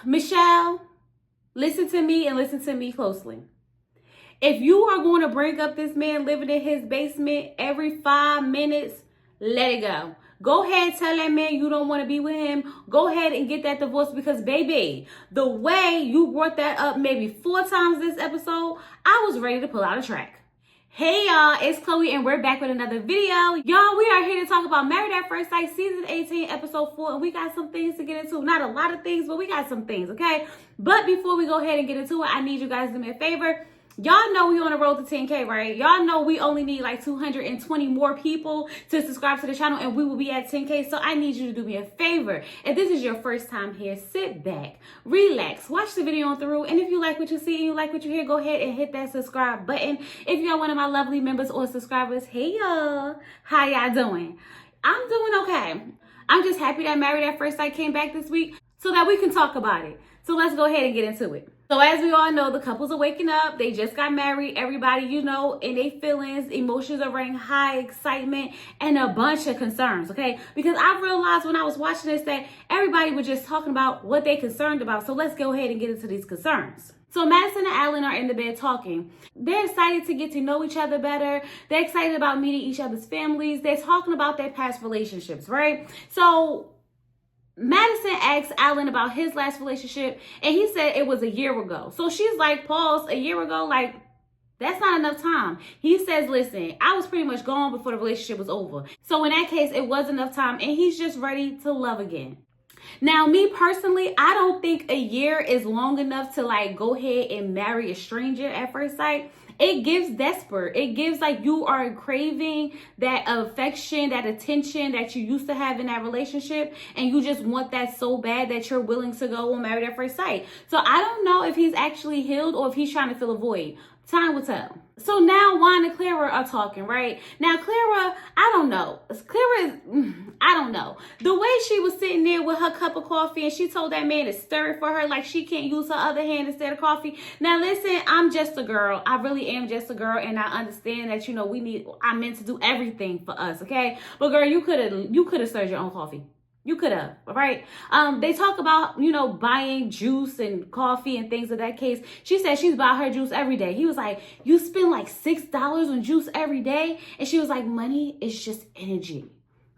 Michelle, listen to me and listen to me closely. If you are going to bring up this man living in his basement every 5 minutes, let it go. Go ahead, tell that man you don't want to be with him. Go ahead and get that divorce because, baby, the way you brought that up maybe 4 times this episode, I was ready to pull out a track. Hey y'all, it's Chloe and we're back with another video. Y'all, we are here to talk about Married at First Sight season 18 episode 4, and we got some things to get into. Not a lot of things, but we got some things, okay? But before we go ahead and get into it, I need you guys to do me a favor. Y'all know we on the road to 10K, right? Y'all know we only need like 220 more people to subscribe to the channel and we will be at 10K. So I need you to do me a favor. If this is your first time here, sit back, relax, watch the video on through. And if you like what you see and you like what you hear, go ahead and hit that subscribe button. If you're one of my lovely members or subscribers, hey y'all, how y'all doing? I'm doing okay. I'm just happy that Married at First Sight came back this week so that we can talk about it. So let's go ahead and get into it. So as we all know, the couples are waking up. They just got married. Everybody, you know, in their feelings, emotions are running high, excitement, and a bunch of concerns, okay? Because I realized when I was watching this that everybody was just talking about what they're concerned about. So let's go ahead and get into these concerns. So Madison and Allan are in the bed talking. They're excited to get to know each other better. They're excited about meeting each other's families. They're talking about their past relationships, right? So Madison asked Allan about his last relationship, and he said it was a year ago. So she's like, pause, a year ago? Like, that's not enough time. He says, listen, I was pretty much gone before the relationship was over. So in that case, it was enough time, and he's just ready to love again. Now, me personally, I don't think a year is long enough to like go ahead and marry a stranger at first sight. It gives desperate. It gives like you are craving that affection, that attention that you used to have in that relationship. And you just want that so bad that you're willing to go on Married at First Sight. So I don't know if he's actually healed or if he's trying to fill a void. Time will tell. So now Juan and Clara are talking, right? Now Clara, I don't know. I don't know. The way she was sitting there with her cup of coffee and she told that man to stir it for her like she can't use her other hand instead of coffee. Now listen, I'm just a girl. I really am just a girl, and I understand that, you know, I'm meant to do everything for us, okay? But girl, you could have stirred your own coffee. You could have, all right? They talk about, you know, buying juice and coffee and things of that case. She said she's buying her juice every day. He was like, you spend like $6 on juice every day? And she was like, money is just energy.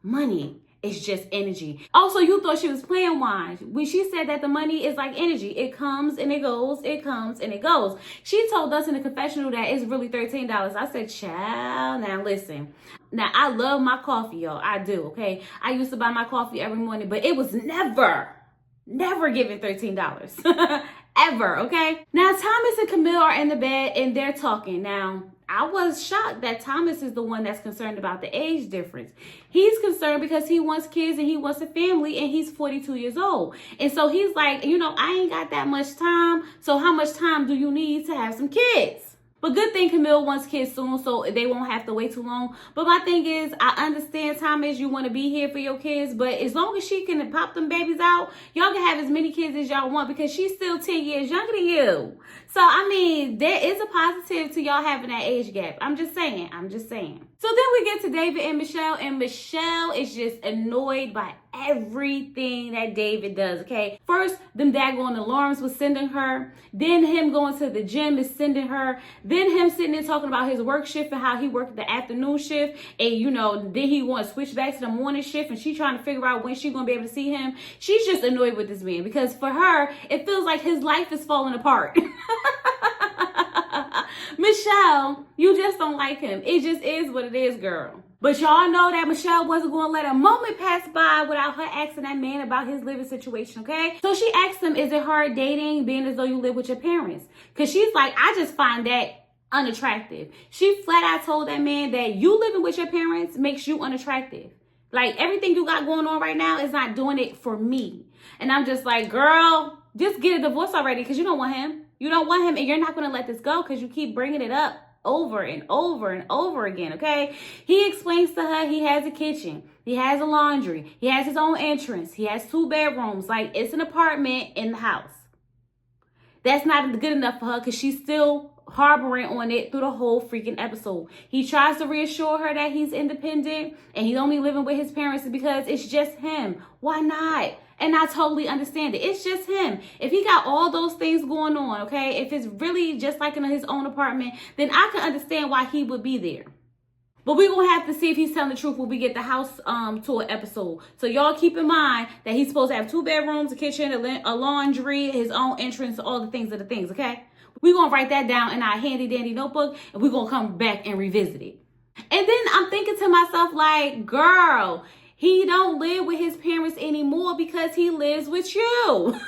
Money is just energy. Also, you thought she was playing wine when she said that the money is like energy. It comes and it goes. It comes and it goes. She told us in the confessional that it's really $13. I said, child, now listen. Now, I love my coffee, y'all. I do, okay? I used to buy my coffee every morning, but it was never given $13. Ever, okay? Now, Thomas and Camille are in the bed and they're talking. Now, I was shocked that Thomas is the one that's concerned about the age difference. He's concerned because he wants kids and he wants a family, and he's 42 years old. And so he's like, you know, I ain't got that much time. So how much time do you need to have some kids? But good thing Camille wants kids soon, so they won't have to wait too long. But my thing is, I understand, Thomas, you want to be here for your kids, but as long as she can pop them babies out, y'all can have as many kids as y'all want because she's still 10 years younger than you. So, I mean, there is a positive to y'all having that age gap. I'm just saying. So then we get to David and Michelle is just annoyed by everything that David does, okay? First, them daggone alarms was sending her. Then him going to the gym is sending her. Then him sitting there talking about his work shift and how he worked the afternoon shift. And, you know, then he want to switch back to the morning shift, and she's trying to figure out when she's going to be able to see him. She's just annoyed with this man because for her, it feels like his life is falling apart. Michelle, you just don't like him. It just is what it is, girl. But y'all know that Michelle wasn't going to let a moment pass by without her asking that man about his living situation, okay? So she asked him, is it hard dating, being as though you live with your parents? Because she's like, I just find that unattractive. She flat out told that man that you living with your parents makes you unattractive. Like, everything you got going on right now is not doing it for me. And I'm just like, girl, just get a divorce already because you don't want him. You don't want him, and you're not going to let this go because you keep bringing it up over and over and over again, okay? He explains to her he has a kitchen. He has a laundry. He has his own entrance. He has 2 bedrooms. Like, it's an apartment in the house. That's not good enough for her because she's still harboring on it through the whole freaking episode. He tries to reassure her that he's independent and he's only living with his parents because it's just him. Why not? And I totally understand it. It's just him. If he got all those things going on, okay, if it's really just like in his own apartment, then I can understand why he would be there. But we're going to have to see if he's telling the truth when we get the house tour episode. So y'all keep in mind that he's supposed to have 2 bedrooms, a kitchen, a laundry, his own entrance, all the things, okay? We're going to write that down in our handy dandy notebook, and we're going to come back and revisit it. And then I'm thinking to myself, like, girl, he don't live with his parents anymore because he lives with you.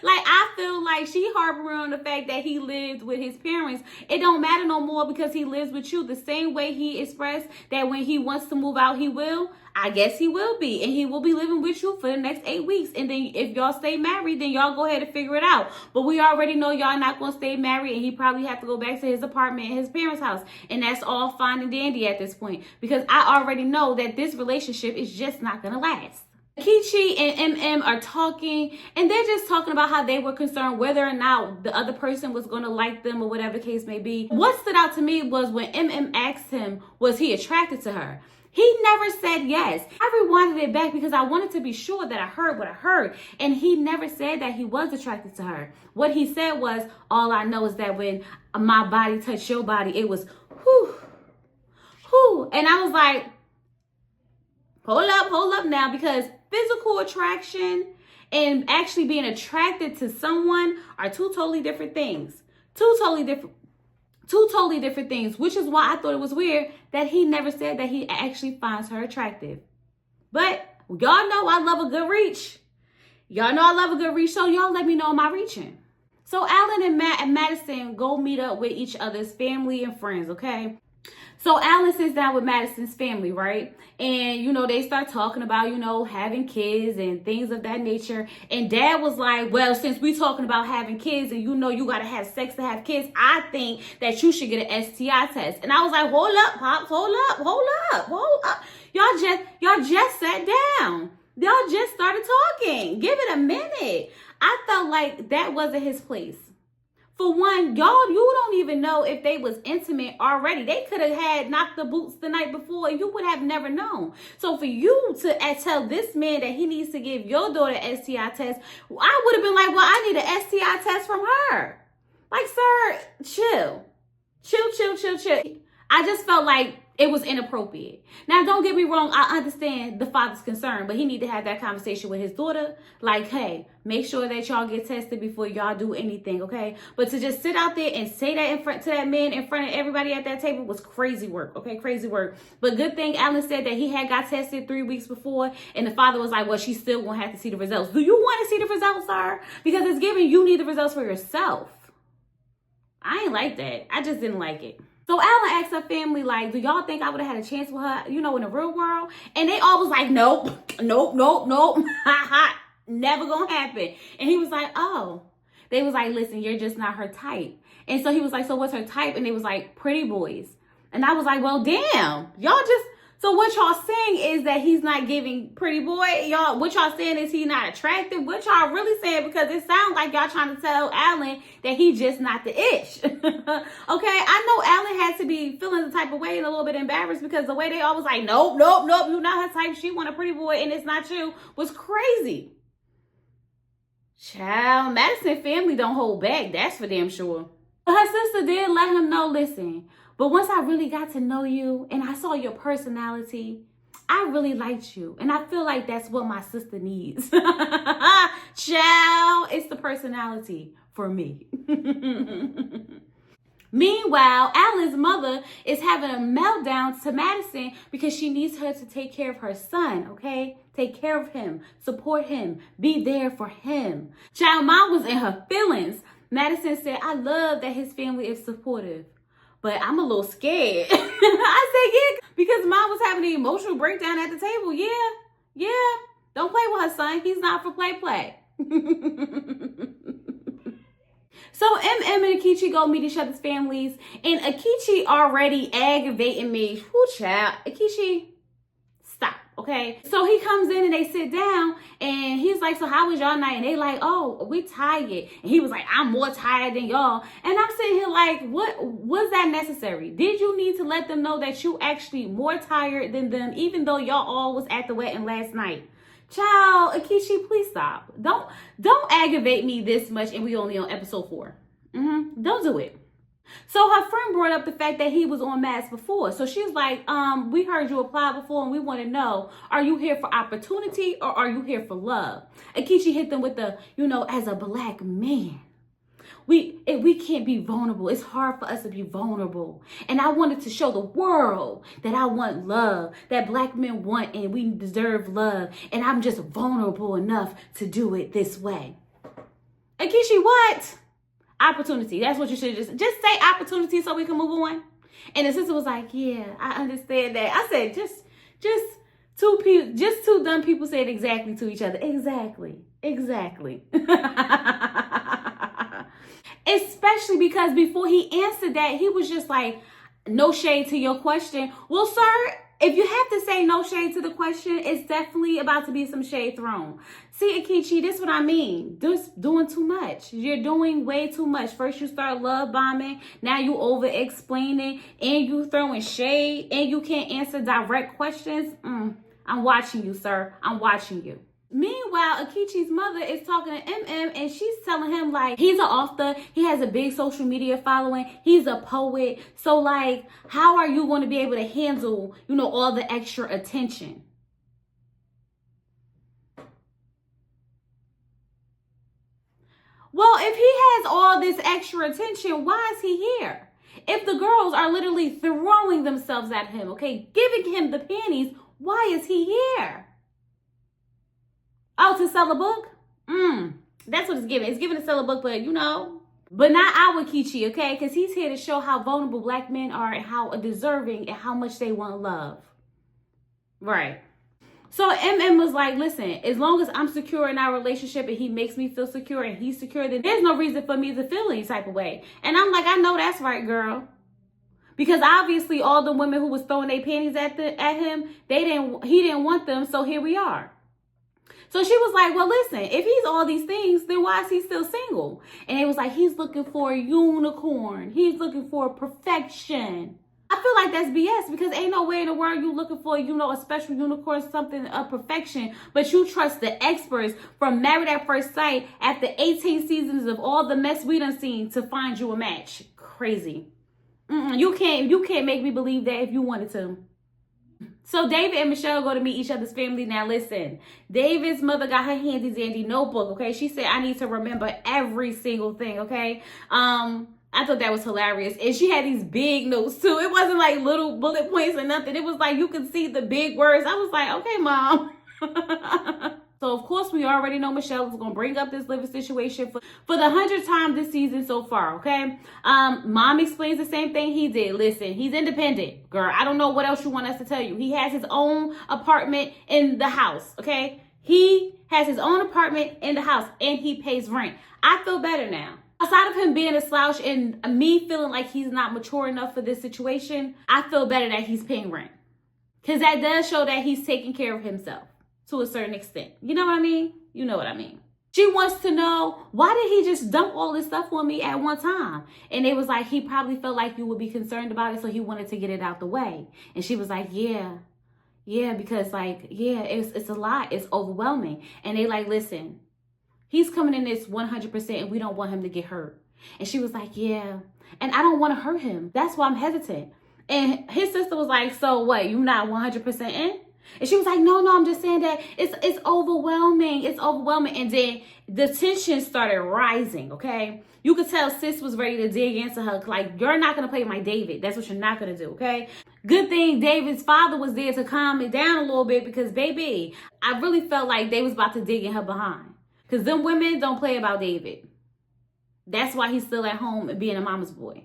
Like, I feel like she harboring on the fact that he lived with his parents. It don't matter no more because he lives with you. The same way he expressed that when he wants to move out, he will. I guess he will be. And he will be living with you for the next 8 weeks. And then if y'all stay married, then y'all go ahead and figure it out. But we already know y'all not going to stay married. And he probably have to go back to his apartment in his parents' house. And that's all fine and dandy at this point. Because I already know that this relationship is just not going to last. Kichi and MM are talking, and they're just talking about how they were concerned whether or not the other person was going to like them or whatever the case may be. What stood out to me was when MM asked him, was he attracted to her? He never said yes. I rewinded it back because I wanted to be sure that I heard what I heard. And he never said that he was attracted to her. What he said was, all I know is that when my body touched your body, it was whew, whew. And I was like, hold up now, because physical attraction and actually being attracted to someone are 2 totally different things. Two totally different things, which is why I thought it was weird that he never said that he actually finds her attractive. But y'all know I love a good reach. So y'all let me know, am I reaching? So Allan and Madison go meet up with each other's family and friends, okay? So Allan sits down with Madison's family, right? And, they start talking about, having kids and things of that nature. And Dad was like, well, since we talking about having kids and you got to have sex to have kids, I think that you should get an STI test. And I was like, hold up, Pops, hold up. Y'all just sat down. Y'all just started talking. Give it a minute. I felt like that wasn't his place. For one, you don't even know if they was intimate already. They could have had knocked the boots the night before and you would have never known. So for you to tell this man that he needs to give your daughter an STI test, I would have been like, well, I need an STI test from her. Like, sir, chill. I just felt like it was inappropriate. Now, don't get me wrong. I understand the father's concern, but he need to have that conversation with his daughter. Like, hey, make sure that y'all get tested before y'all do anything, okay? But to just sit out there and say that in front to that man in front of everybody at that table was crazy work, okay? Crazy work. But good thing Allan said that he had got tested 3 weeks before, and the father was like, well, she's still gonna have to see the results. Do you want to see the results, sir? Because it's given you need the results for yourself. I ain't like that. I just didn't like it. So Allan asked her family, like, do y'all think I would have had a chance with her, in the real world? And they all was like, nope, never gonna happen. And he was like, oh. They was like, listen, you're just not her type. And so he was like, so what's her type? And they was like, pretty boys. And I was like, well, damn, so what y'all saying is that he's not giving pretty boy? What y'all saying is he not attractive? What y'all really saying? Because it sounds like y'all trying to tell Allan that he just not the ish. Okay, I know Allan had to be feeling the type of way and a little bit embarrassed because the way they all was like, nope, you not her type. She want a pretty boy and it's not you was crazy. Child, Madison family don't hold back. That's for damn sure. But her sister did let him know, listen, but once I really got to know you and I saw your personality, I really liked you. And I feel like that's what my sister needs. Child, it's the personality for me. Meanwhile, Allan's mother is having a meltdown to Madison because she needs her to take care of her son, okay? Take care of him, support him, be there for him. Child, Mom was in her feelings. Madison said, I love that his family is supportive, but I'm a little scared. I said, yeah, because Mom was having an emotional breakdown at the table. Yeah. Don't play with her son. He's not for play. So MM and Akichi go meet each other's families, and Akichi already aggravating me. Whoo, child. Akichi, stop, okay? So he comes in and they sit down, and he's like, so how was y'all night? And they like, oh, we tired. And he was like, I'm more tired than y'all. And I'm sitting here like, what was that necessary? Did you need to let them know that you actually more tired than them, even though y'all all was at the wedding last night? Child, Akishi, please stop. Don't aggravate me this much and we only on episode 4. Don't do it. So her friend brought up the fact that he was on Mass before. So she's like, we heard you apply before and we want to know, are you here for opportunity or are you here for love? Akishi hit them with the, as a black man, we can't be vulnerable. It's hard for us to be vulnerable. And I wanted to show the world that I want love, that black men want and we deserve love. And I'm just vulnerable enough to do it this way. Akishi, what? Opportunity. That's what you should just say opportunity so we can move on. And the sister was like, yeah, I understand that. I said, just two dumb people said exactly to each other. Exactly. Especially because before he answered that, he was just like, no shade to your question. Well, sir, if you have to say no shade to the question, it's definitely about to be some shade thrown. See, Akichi, this is what I mean. Just doing too much. You're doing way too much. First you start love bombing. Now you over explaining and you throwing shade and you can't answer direct questions. I'm watching you, sir. I'm watching you. Meanwhile, Akichi's mother is talking to MM and she's telling him like he's an author. He has a big social media following. He's a poet. So like, how are you going to be able to handle, all the extra attention? Well, if he has all this extra attention, why is he here? If the girls are literally throwing themselves at him, okay, giving him the panties, why is he here? Oh, to sell a book? That's what it's giving. It's giving to sell a book, but but not our Kichi, okay? Because he's here to show how vulnerable black men are and how deserving and how much they want love. Right. So MM was like, listen, as long as I'm secure in our relationship and he makes me feel secure and he's secure, then there's no reason for me to feel any type of way. And I'm like, I know that's right, girl. Because obviously all the women who was throwing their panties at him, he didn't want them, so here we are. So she was like, well, listen, if he's all these things, then why is he still single? And it was like, he's looking for a unicorn. He's looking for perfection. I feel like that's BS because ain't no way in the world you looking for, a special unicorn, something of perfection, but you trust the experts from Married at First Sight after 18 seasons of all the mess we done seen to find you a match. Crazy. You can't make me believe that if you wanted to. So David and Michelle go to meet each other's family. Now listen, David's mother got her handy dandy notebook, okay? She said, I need to remember every single thing, okay? I thought that was hilarious. And she had these big notes too. It wasn't like little bullet points or nothing. It was like you could see the big words. I was like, okay, Mom. So of course we already know Michelle is gonna bring up this living situation for the 100th time this season so far, okay? Mom explains the same thing he did. Listen, he's independent, girl. I don't know what else you want us to tell you. He has his own apartment in the house, okay? He has his own apartment in the house and he pays rent. I feel better now. Outside of him being a slouch and me feeling like he's not mature enough for this situation, I feel better that he's paying rent. Because that does show that he's taking care of himself. To a certain extent. You know what I mean? You know what I mean. She wants to know, why did he just dump all this stuff on me at one time? And it was like, he probably felt like you would be concerned about it, so he wanted to get it out the way. And she was like, yeah, because like, yeah, it's a lot. It's overwhelming. And they like, listen, he's coming in this 100% and we don't want him to get hurt. And she was like, yeah, and I don't want to hurt him. That's why I'm hesitant. And his sister was like, so what, you not 100% in? And she was like, no, I'm just saying that it's overwhelming. It's overwhelming. And then the tension started rising, okay? You could tell sis was ready to dig into her. Like, you're not going to play my David. That's what you're not going to do, okay? Good thing David's father was there to calm it down a little bit because, baby, I really felt like they was about to dig in her behind. Because them women don't play about David. That's why he's still at home and being a mama's boy.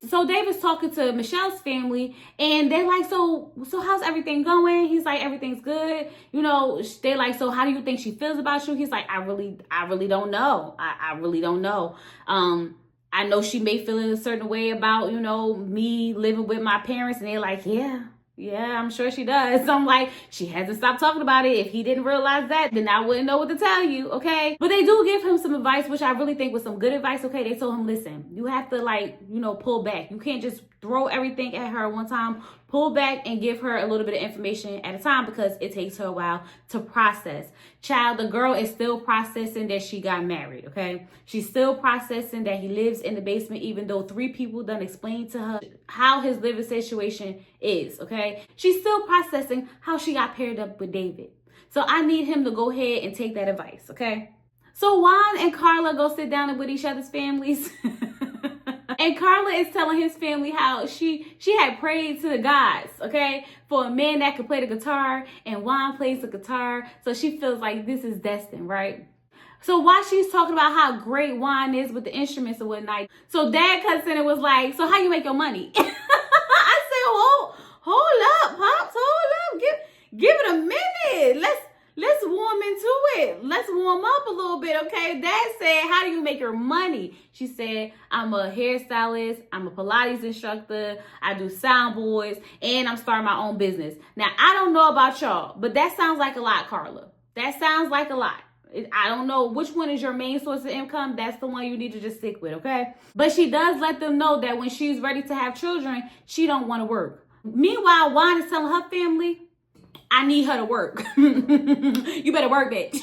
So David's talking to Michelle's family and they're like, so how's everything going? He's like, everything's good. They're like, so how do you think she feels about you? He's like, I really don't know. I really don't know. I know she may feel in a certain way about, me living with my parents. And they're like, yeah, I'm sure she does. So I'm like, she hasn't stopped talking about it. If he didn't realize that, then I wouldn't know what to tell you, okay? But they do give him some advice, which I really think was some good advice, okay? They told him, listen, you have to pull back. You can't just throw everything at her at one time. Pull back and give her a little bit of information at a time because it takes her a while to process. Child, the girl is still processing that she got married, okay? She's still processing that he lives in the basement, even though 3 people done explained to her how his living situation is, okay? She's still processing how she got paired up with David. So I need him to go ahead and take that advice, okay? So Juan and Carla go sit down with each other's families. And Carla is telling his family how she had prayed to the gods, okay, for a man that could play the guitar, and Juan plays the guitar. So she feels like this is destined, right? So while she's talking about how great Juan is with the instruments and whatnot, so Dad cuts in and was like, so how you make your money? I said, hold up, Pops, hold up. Give it a minute. Let's warm into it. Let's warm up a little bit, okay? Dad said, how do you make your money? She said, I'm a hairstylist. I'm a Pilates instructor. I do soundboards, and I'm starting my own business. Now, I don't know about y'all, but that sounds like a lot, Carla. That sounds like a lot. I don't know which one is your main source of income. That's the one you need to just stick with, okay? But she does let them know that when she's ready to have children, she don't want to work. Meanwhile, Juan is telling her family, I need her to work. You better work, bitch.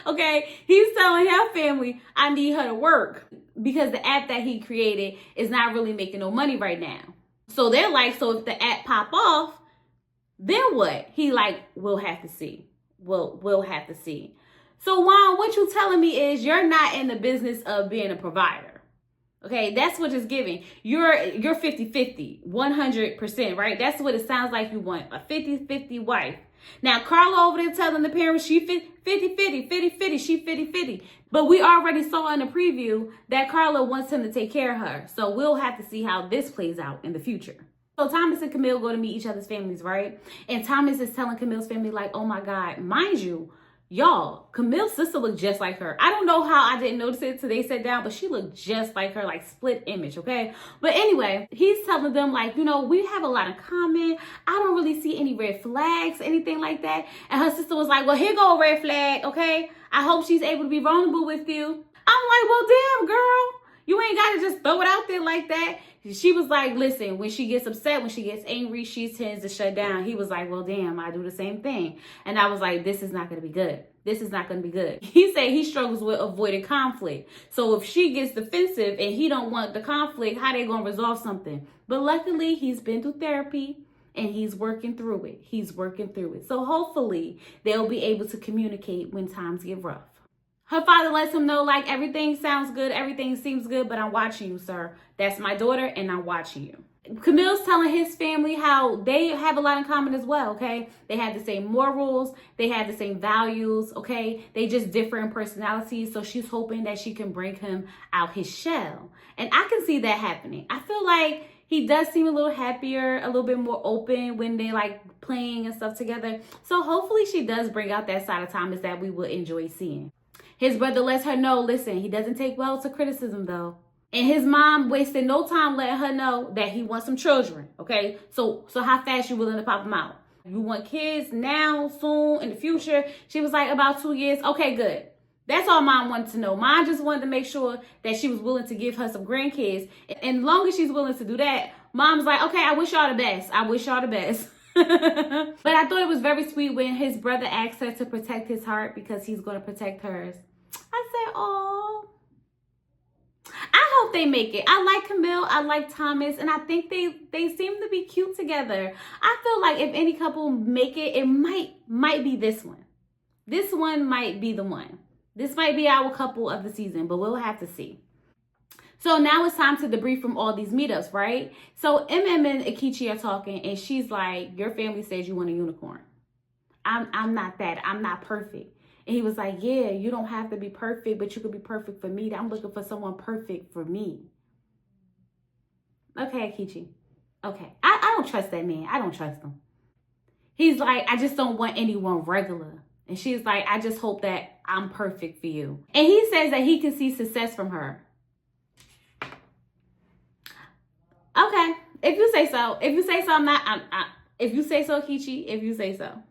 Okay? He's telling her family, I need her to work because the app that he created is not really making no money right now. So they're like, so if the app pop off, then what? He like, we'll have to see. We'll have to see. So Juan, what you telling me is you're not in the business of being a provider. Okay, that's what it's giving. You're 50-50, 100%, right? That's what it sounds like you want, a 50-50 wife. Now, Carla over there telling the parents she 50-50, she 50-50. But we already saw in the preview that Carla wants him to take care of her. So we'll have to see how this plays out in the future. So Thomas and Camille go to meet each other's families, right? And Thomas is telling Camille's family like, oh my God, mind you, y'all, Camille's sister looked just like her. I don't know how I didn't notice it till they sat down, but she looked just like her, like split image, okay? But anyway, he's telling them like, you know, we have a lot in common. I don't really see any red flags, anything like that. And her sister was like, well, here go a red flag, okay? I hope she's able to be vulnerable with you. I'm like, well, damn, girl. You ain't got to just throw it out there like that. She was like, listen, when she gets upset, when she gets angry, she tends to shut down. He was like, well, damn, I do the same thing. And I was like, this is not going to be good. This is not going to be good. He said he struggles with avoiding conflict. So if she gets defensive and he don't want the conflict, how they going to resolve something? But luckily, he's been through therapy and he's working through it. He's working through it. So hopefully they'll be able to communicate when times get rough. Her father lets him know, like, everything sounds good, everything seems good, but I'm watching you, sir. That's my daughter, and I'm watching you. Camille's telling his family how they have a lot in common as well, okay? They have the same morals, they have the same values, okay? They just differ in personalities, so she's hoping that she can bring him out his shell. And I can see that happening. I feel like he does seem a little happier, a little bit more open when they like playing and stuff together. So hopefully she does bring out that side of Thomas that we will enjoy seeing. His brother lets her know, listen, he doesn't take well to criticism though. And his mom wasted no time letting her know that he wants some children, okay? So how fast you willing to pop them out? You want kids now, soon, in the future? She was like, about 2 years. Okay, good. That's all Mom wanted to know. Mom just wanted to make sure that she was willing to give her some grandkids. And as long as she's willing to do that, Mom's like, okay, I wish y'all the best. I wish y'all the best. But I thought it was very sweet when his brother asked her to protect his heart because he's going to protect hers. I said, oh, I hope they make it. I like Camille, I like Thomas, and I think they seem to be cute together. I feel like if any couple make it, it might be this one. This one might be the one. This might be our couple of the season, but we'll have to see. So now it's time to debrief from all these meetups, right? So MM and Akichi are talking, and she's like, your family says you want a unicorn. I'm not that. I'm not perfect. And he was like, yeah, you don't have to be perfect, but you could be perfect for me. I'm looking for someone perfect for me. Okay, Akichi. Okay. I don't trust that man. I don't trust him. He's like, I just don't want anyone regular. And she's like, I just hope that I'm perfect for you. And he says that he can see success from her. Okay. If you say so. If you say so, if you say so, Akichi, if you say so.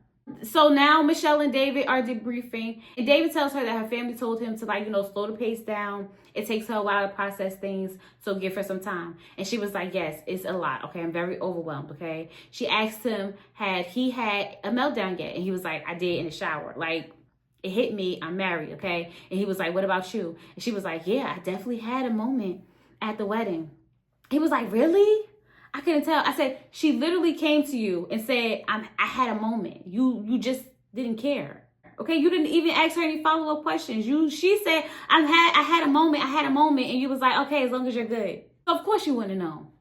So now Michelle and David are debriefing, and David tells her that her family told him to, like, slow the pace down. It takes her a while to process things, so give her some time. And she was like, yes, it's a lot. Okay, I'm very overwhelmed. Okay. She asked him, had he had a meltdown yet? And he was like, I did, in the shower. Like, it hit me. I'm married. Okay. And he was like, what about you? And she was like, yeah, I definitely had a moment at the wedding. He was like, really? I couldn't tell. I said, she literally came to you and said, I had a moment. You just didn't care. Okay, you didn't even ask her any follow-up questions. She said, I had a moment, and you was like, okay, as long as you're good. So of course you wouldn't know.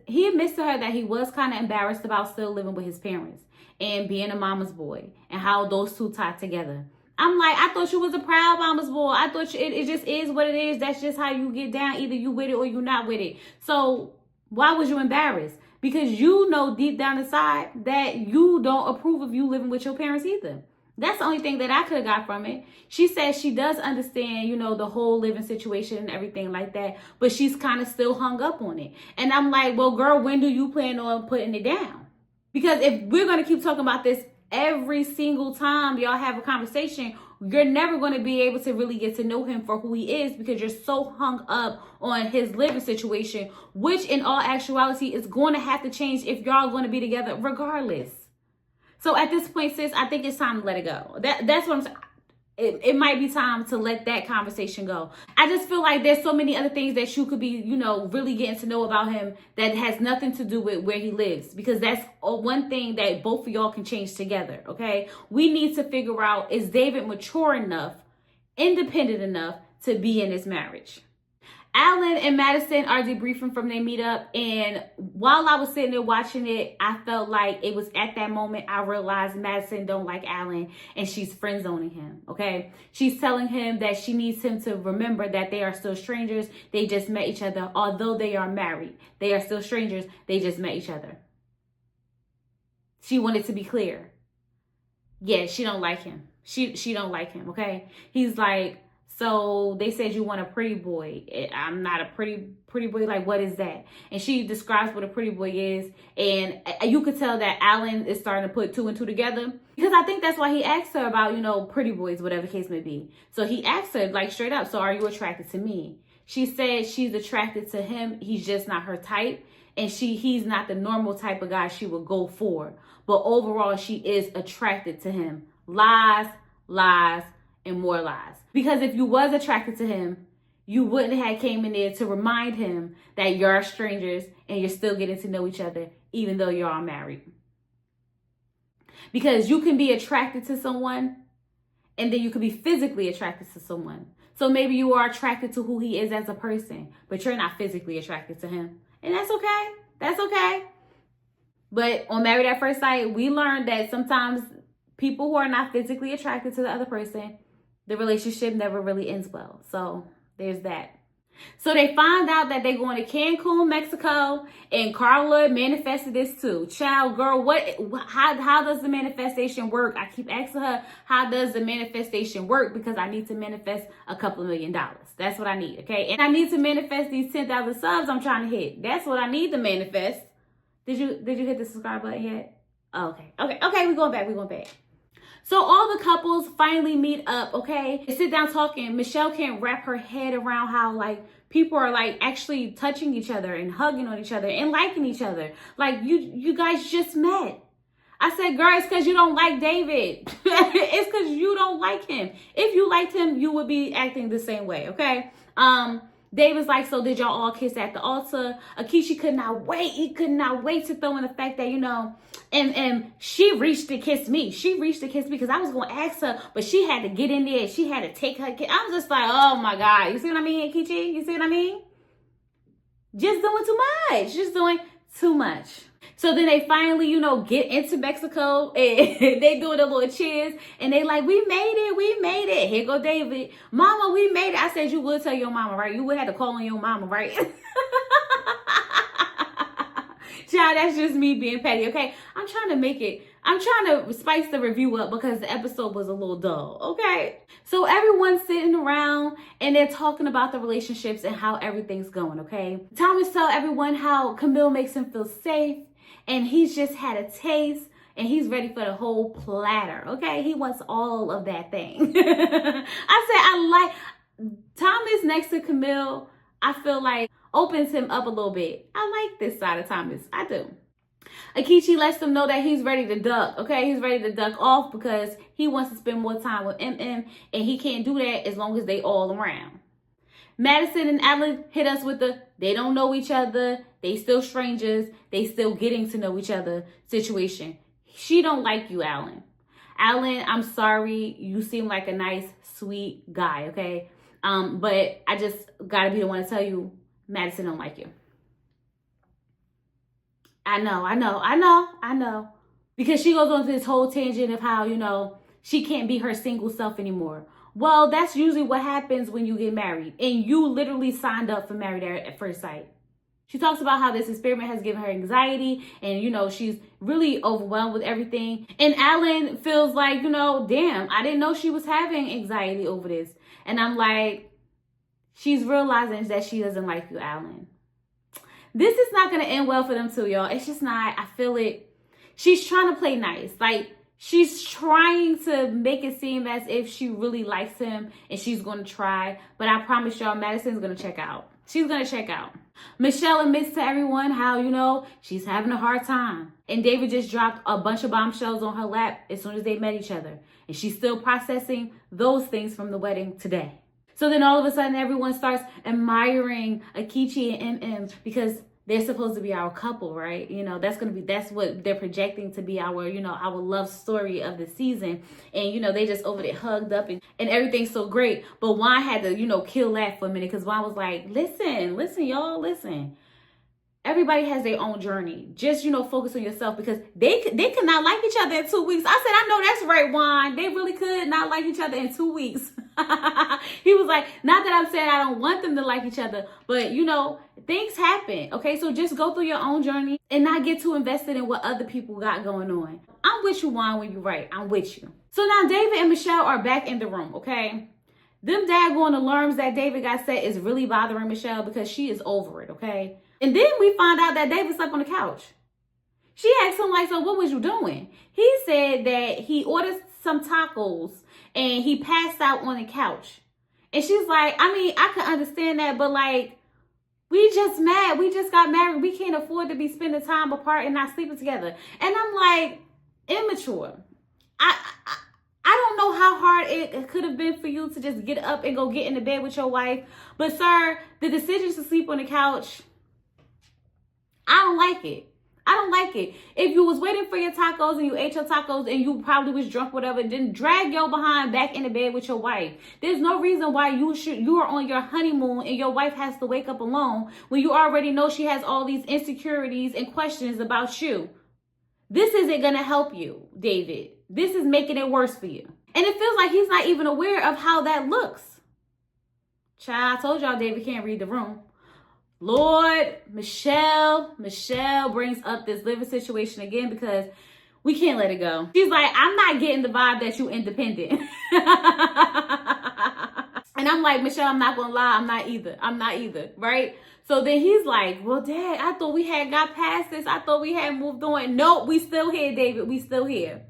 He admits to her that he was kind of embarrassed about still living with his parents and being a mama's boy and how those two tied together. I'm like, I thought you was a proud mama's boy. I thought it just is what it is. That's just how you get down. Either you with it or you not with it. So why was you embarrassed? Because you know deep down inside that you don't approve of you living with your parents either. That's the only thing that I could have got from it. She says she does understand, the whole living situation and everything like that, but she's kind of still hung up on it. And I'm like, well, girl, when do you plan on putting it down? Because if we're going to keep talking about this every single time y'all have a conversation, you're never going to be able to really get to know him for who he is, because you're so hung up on his living situation, which in all actuality is going to have to change if y'all going to be together regardless. So at this point, sis, I think it's time to let it go. That's what I'm saying. It might be time to let that conversation go. I just feel like there's so many other things that you could be, really getting to know about him that has nothing to do with where he lives, because that's one thing that both of y'all can change together, okay? We need to figure out, is David mature enough, independent enough to be in this marriage? Allan and Madison are debriefing from their meetup, and while I was sitting there watching it, I felt like it was at that moment I realized Madison don't like Allan, and she's friend zoning him, okay? She's telling him that she needs him to remember that they are still strangers. They just met each other. Although they are married, they are still strangers. They just met each other. She wanted to be clear. Yeah, she don't like him. She don't like him, okay? He's like, so they said you want a pretty boy. I'm not a pretty boy. Like, what is that? And she describes what a pretty boy is. And you could tell that Allan is starting to put two and two together, because I think that's why he asked her about, pretty boys, whatever the case may be. So he asked her, like, straight up, so are you attracted to me? She said she's attracted to him. He's just not her type. And he's not the normal type of guy she would go for. But overall, she is attracted to him. Lies, lies, and more lies. Because if you was attracted to him, you wouldn't have came in there to remind him that you're strangers and you're still getting to know each other, even though you're all married. Because you can be attracted to someone, and then you could be physically attracted to someone. So maybe you are attracted to who he is as a person, but you're not physically attracted to him. And that's okay. That's okay. But on Married at First Sight, we learned that sometimes people who are not physically attracted to the other person, the relationship never really ends well. So there's that. So they find out that they're going to Cancun, Mexico, and Carla manifested this too. Child, girl, how does the manifestation work? I keep asking her, how does the manifestation work? Because I need to manifest a couple $1 million. That's what I need, okay? And I need to manifest these 10,000 subs I'm trying to hit. That's what I need to manifest. Did you hit the subscribe button yet? Oh, okay, we're going back. So all the couples finally meet up, okay? They sit down talking. Michelle can't wrap her head around how, like, people are, like, actually touching each other and hugging on each other and liking each other. Like, you guys just met. I said, girl, it's because you don't like David. It's because you don't like him. If you liked him, you would be acting the same way, okay? David's like, so did y'all all kiss at the altar? Akeisha could not wait. He could not wait to throw in the fact that, and she reached to kiss me. She reached to kiss me because I was going to ask her, but she had to get in there. She had to take her kiss. I'm just like, oh my God. You see what I mean, Akeisha? You see what I mean? Just doing too much. Just doing too much. So then they finally, get into Mexico and they doing a little cheers and they like, we made it. Here go David. Mama, we made it. I said, you would tell your mama, right? You would have to call on your mama, right? Child, that's just me being petty, okay? I'm trying to spice the review up because the episode was a little dull, okay? So everyone's sitting around and they're talking about the relationships and how everything's going, okay? Thomas tell everyone how Camille makes him feel safe and he's just had a taste and he's ready for the whole platter, okay? He wants all of that thing. I Thomas next to Camille, I feel like opens him up a little bit. I like this side of Thomas. I do. Akichi lets them know that he's ready to duck, okay? He's ready to duck off because he wants to spend more time with MM, and he can't do that as long as they all around. Madison and Allan hit us with they don't know each other, they still strangers, they still getting to know each other situation. She don't like you, Allan. Allan, I'm sorry, you seem like a nice, sweet guy, okay? But I just gotta be the one to tell you, Madison don't like you. I know. Because she goes on to this whole tangent of how, she can't be her single self anymore. Well, that's usually what happens when you get married. And you literally signed up for Married at First Sight. She talks about how this experiment has given her anxiety and, she's really overwhelmed with everything. And Allan feels like, damn, I didn't know she was having anxiety over this. And I'm like, she's realizing that she doesn't like you, Allan. This is not going to end well for them too, y'all. It's just not. I feel it. She's trying to play nice. Like, she's trying to make it seem as if she really likes him and she's going to try. But I promise y'all, Madison's going to check out. She's going to check out. Michelle admits to everyone how, she's having a hard time. And David just dropped a bunch of bombshells on her lap as soon as they met each other. And she's still processing those things from the wedding today. So then all of a sudden, everyone starts admiring Akichi and MM because they're supposed to be our couple, right? That's what they're projecting to be our love story of the season. And, they just over there hugged up and everything's so great. But Juan had to, kill that for a minute because Juan was like, listen, y'all, listen. Everybody has their own journey. Just, focus on yourself because they could not like each other in 2 weeks. I said, I know that's right, Juan. They really could not like each other in 2 weeks. He was like, not that I'm saying I don't want them to like each other, but, things happen. Okay, so just go through your own journey and not get too invested in what other people got going on. I'm with you, Juan, when you're right. I'm with you. So now David and Michelle are back in the room, okay? Them daggone alarms that David got set is really bothering Michelle because she is over it, okay? And then we find out that David slept on the couch. She asked him, like, so what was you doing? He said that he ordered some tacos and he passed out on the couch. And she's like, I can understand that, but like, we just mad. We just got married. We can't afford to be spending time apart and not sleeping together. And I'm like, immature. I don't know how hard it could have been for you to just get up and go get into bed with your wife. But sir, the decision to sleep on the couch, I don't like it. I don't like it. If you was waiting for your tacos and you ate your tacos and you probably was drunk, whatever, then drag your behind back into bed with your wife. There's no reason why you are on your honeymoon and your wife has to wake up alone when you already know she has all these insecurities and questions about you. This isn't going to help you, David. This is making it worse for you. And it feels like he's not even aware of how that looks. Child, I told y'all David can't read the room. Lord, Michelle brings up this living situation again because we can't let it go. She's like, I'm not getting the vibe that you independent. And I'm like, Michelle, I'm not going to lie. I'm not either. Right? So then he's like, well, Dad, I thought we had got past this. I thought we had moved on. Nope, we still here, David. We still here.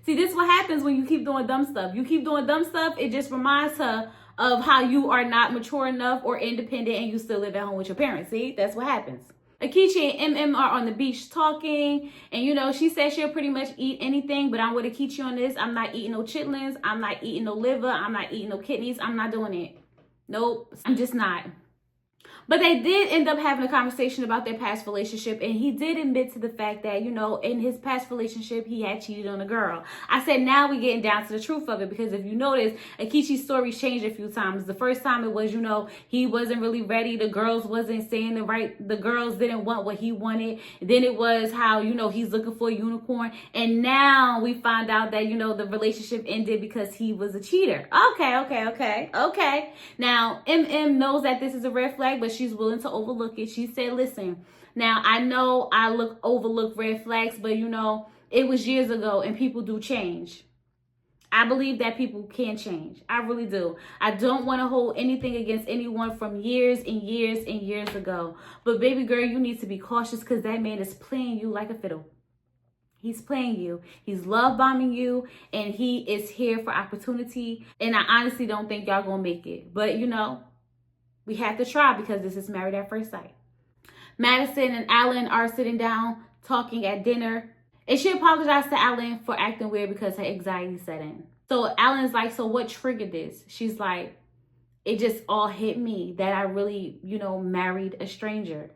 See, this is what happens when you keep doing dumb stuff. You keep doing dumb stuff. It just reminds her of how you are not mature enough or independent and you still live at home with your parents. See, that's what happens. Akichi and MM are on the beach talking. And, she says she'll pretty much eat anything. But I'm with Akichi on this. I'm not eating no chitlins. I'm not eating no liver. I'm not eating no kidneys. I'm not doing it. Nope, I'm just not. But they did end up having a conversation about their past relationship. And he did admit to the fact that, in his past relationship, he had cheated on a girl. I said, now we're getting down to the truth of it. Because if you notice, Akichi's story changed a few times. The first time it was, he wasn't really ready. The girls wasn't saying the girls didn't want what he wanted. Then it was how, he's looking for a unicorn. And now we find out that, the relationship ended because he was a cheater. Okay. Now, MM knows that this is a red flag, but she's willing to overlook it. She said, listen, now I know I overlook red flags, but it was years ago and people do change. I believe that people can change. I really do. I don't want to hold anything against anyone from years and years and years ago. But baby girl, you need to be cautious because that man is playing you like a fiddle. He's playing you. He's love bombing you, and he is here for opportunity. And I honestly don't think y'all gonna make it. But you know, we have to try because this is Married at First Sight. Madison and Allan are sitting down talking at dinner. And she apologized to Allan for acting weird because her anxiety set in. So Allan's like, so what triggered this? She's like, it just all hit me that I really, married a stranger.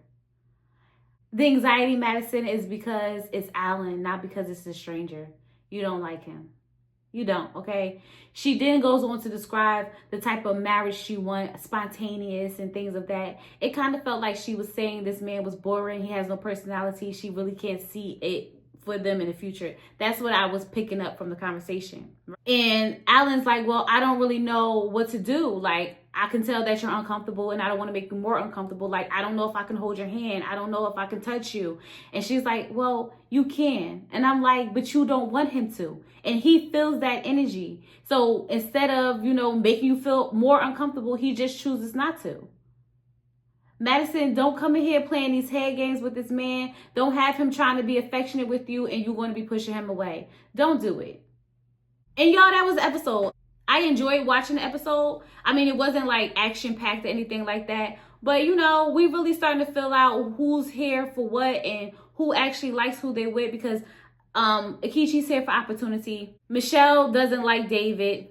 The anxiety, Madison, is because it's Allan, not because it's a stranger. You don't like him. You don't, okay? She then goes on to describe the type of marriage she wants, spontaneous and things of that. It kind of felt like she was saying this man was boring. He has no personality. She really can't see it for them in the future. That's what I was picking up from the conversation. And Allan's like, well, I don't really know what to do. Like, I can tell that you're uncomfortable and I don't want to make you more uncomfortable. Like, I don't know if I can hold your hand. I don't know if I can touch you. And she's like, well, you can. And I'm like, but you don't want him to. And he feels that energy. So instead of, making you feel more uncomfortable, he just chooses not to. Madison, don't come in here playing these head games with this man. Don't have him trying to be affectionate with you and you're going to be pushing him away. Don't do it. And y'all, that was the episode. I enjoyed watching the episode. I mean, it wasn't like action-packed or anything like that. But, we really starting to fill out who's here for what and who actually likes who they with because Akishi's here for opportunity. Michelle doesn't like David.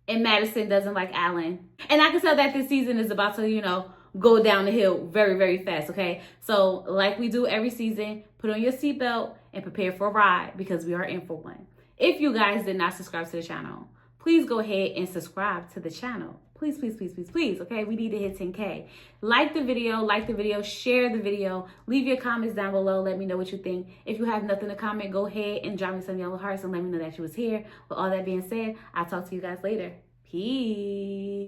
And Madison doesn't like Allan. And I can tell that this season is about to, go down the hill very, very fast, okay? So like we do every season, put on your seatbelt and prepare for a ride because we are in for one. If you guys did not subscribe to the channel, please go ahead and subscribe to the channel. Please, please, please, please, please, okay? We need to hit 10K. Like the video, share the video, leave your comments down below. Let me know what you think. If you have nothing to comment, go ahead and drop me some yellow hearts and let me know that you was here. With all that being said, I'll talk to you guys later. Peace.